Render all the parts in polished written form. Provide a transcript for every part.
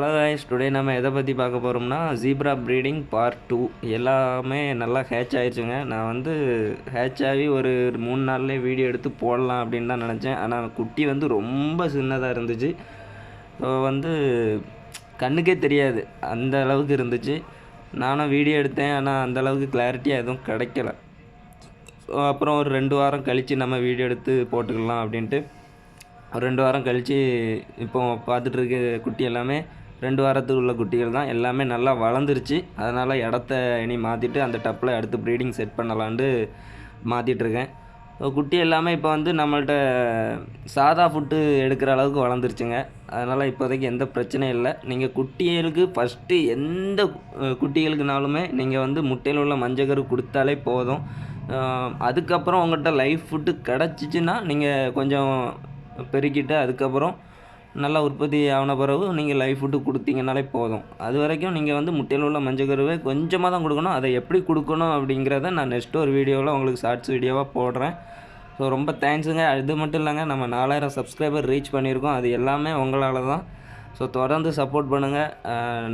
Hello guys, today நம்ம எதை பற்றி பார்க்க போகிறோம்னா ஜீப்ரா ப்ரீடிங் பார்ட் 2. எல்லாமே நல்லா ஹேட்ச் ஆயிடுச்சுங்க. நான் வந்து ஹேட்ச் ஆகி ஒரு 3 நாள்லேயே வீடியோ எடுத்து போடலாம் அப்படின்னு தான் நினச்சேன். ஆனால் குட்டி வந்து ரொம்ப சின்னதாக இருந்துச்சு. ஸோ வந்து கண்ணுக்கே தெரியாது, அந்த அளவுக்கு இருந்துச்சு. நானும் வீடியோ எடுத்தேன், ஆனால் அந்தளவுக்கு கிளாரிட்டியாக எதுவும் கிடைக்கல. ஸோ அப்புறம் ஒரு 2 வாரம் கழித்து நம்ம வீடியோ எடுத்து போட்டுக்கலாம் அப்படின்ட்டு ஒரு 2 வாரம் கழித்து இப்போ பார்த்துட்ருக்க குட்டி எல்லாமே 2 வாரத்துக்கு உள்ள குட்டிகள் தான். எல்லாமே நல்லா வளர்ந்துருச்சு. அதனால் இடத்த இனி மாற்றிட்டு அந்த டப்பில் அடுத்து ப்ரீடிங் செட் பண்ணலான்ட்டு மாற்றிட்டுருக்கேன். ஸோ குட்டி எல்லாமே இப்போ வந்து நம்மள்ட்ட சாதா ஃபுட்டு எடுக்கிற அளவுக்கு வளர்ந்துருச்சுங்க. அதனால் இப்போதைக்கு எந்த பிரச்சனையும் இல்லை. நீங்கள் குட்டிகளுக்கு ஃபஸ்ட்டு எந்த குட்டிகளுக்குனாலுமே நீங்கள் வந்து முட்டையில் உள்ள மஞ்சக்கரு கொடுத்தாலே போதும். அதுக்கப்புறம் உங்கள்கிட்ட லைஃப் ஃபுட்டு கிடச்சிச்சின்னா நீங்கள் கொஞ்சம் பெருக்கிட்டு அதுக்கப்புறம் நல்லா உற்பத்தி ஆன பிறகு நீங்கள் லைஃப் ஃபுட்டு கொடுத்தீங்கனாலே போதும். அது வரைக்கும் நீங்கள் வந்து முட்டையில் உள்ள மஞ்சக்கருவை கொஞ்சமாக தான் கொடுக்கணும். அதை எப்படி கொடுக்கணும் அப்படிங்கிறத நான் நெக்ஸ்ட்டு ஒரு வீடியோவில் உங்களுக்கு ஷார்ட்ஸ் வீடியோவாக போடுறேன். ஸோ ரொம்ப தேங்க்ஸுங்க. அது மட்டும் இல்லைங்க, நம்ம 4000 சப்ஸ்கிரைபர் ரீச் பண்ணியிருக்கோம். அது எல்லாமே உங்களால் தான். ஸோ தொடர்ந்து சப்போர்ட் பண்ணுங்கள்.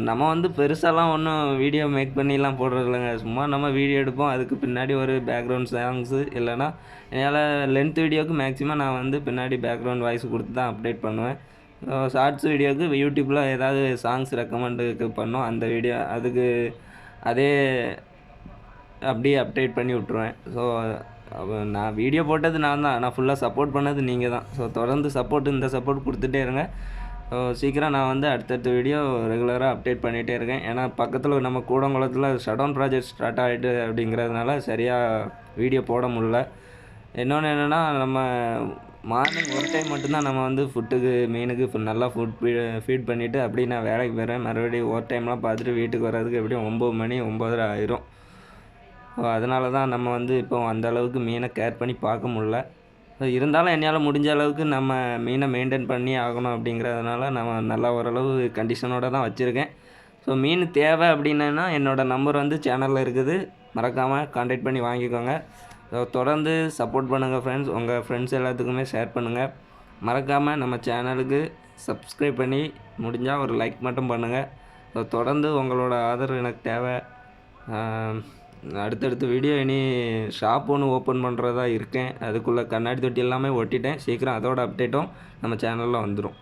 நம்ம வந்து பெருசாலாம் ஒன்றும் வீடியோ மேக் பண்ணிலாம் போடுறது இல்லைங்க. சும்மா நம்ம வீடியோ எடுப்போம், அதுக்கு பின்னாடி ஒரு பேக்ரவுண்ட் சாங்ஸு இல்லைனா என்னால் லென்த் வீடியோவுக்கு மேக்ஸிமம் நான் வந்து பின்னாடி பேக்ரவுண்ட் வாய்ஸ் கொடுத்து தான் அப்டேட் பண்ணுவேன். ஷார்ட்ஸ் வீடியோவுக்கு யூடியூப்பில் ஏதாவது சாங்ஸ் ரெக்கமெண்டுக்கு பண்ணோம், அந்த வீடியோ அதுக்கு அதே அப்படியே அப்டேட் பண்ணி விட்ருவேன். ஸோ நான் வீடியோ போட்டது நான் தான், நான் ஃபுல்லாக சப்போர்ட் பண்ணது நீங்கள் தான். ஸோ தொடர்ந்து இந்த சப்போர்ட் கொடுத்துட்டே இருங்க. சீக்கிரம் நான் வந்து அடுத்தடுத்த வீடியோ ரெகுலராக அப்டேட் பண்ணிகிட்டே இருக்கேன். ஏன்னா பக்கத்தில் நம்ம கூடங்குளத்தில் ஷட்டவுன் ப்ராஜெக்ட் ஸ்டார்ட் ஆகிட்டு அப்படிங்கிறதுனால சரியாக வீடியோ போட முடியல. இன்னொன்று என்னென்னா, நம்ம மார்னிங் ஒரு டைம் மட்டும்தான் நம்ம வந்து ஃபுட்டுக்கு மீனுக்கு நல்லா ஃபீட் பண்ணிவிட்டு அப்படி நான் வேலைக்கு போயிடுவேன். மறுபடியும் ஓவர் டைம்லாம் பார்த்துட்டு வீட்டுக்கு வர்றதுக்கு எப்படியும் 9 மணி 9:30 ஆயிரும். அதனால தான் நம்ம வந்து இப்போ அந்தளவுக்கு மீனை கேர் பண்ணி பார்க்க முடில. இருந்தாலும் என்னால் முடிஞ்ச அளவுக்கு நம்ம மீனை மெயின்டைன் பண்ணி ஆகணும். அப்படிங்கிறதுனால நம்ம நல்லா ஓரளவு கண்டிஷனோடு தான் வச்சுருக்கேன். ஸோ மீன் தேவை அப்படின்னா என்னோடய நம்பர் வந்து சேனலில் இருக்குது, மறக்காமல் கான்டாக்ட் பண்ணி வாங்கிக்கோங்க. ஸோ தொடர்ந்து சப்போர்ட் பண்ணுங்கள் ஃப்ரெண்ட்ஸ். உங்கள் ஃப்ரெண்ட்ஸ் எல்லாத்துக்குமே ஷேர் பண்ணுங்கள். மறக்காமல் நம்ம சேனலுக்கு சப்ஸ்கிரைப் பண்ணி முடிஞ்சால் ஒரு லைக் மட்டும் பண்ணுங்கள். ஸோ தொடர்ந்து உங்களோட ஆதரவு எனக்கு தேவை. அடுத்தடுத்த வீடியோ இனி ஷாப் ஒன்று ஓப்பன் பண்ணுறதா இருக்கேன். அதுக்குள்ளே கண்ணாடி தொட்டி எல்லாமே ஒட்டிட்டேன். சீக்கிரம் அதோட அப்டேட்டும் நம்ம சேனலில் வந்துடும்.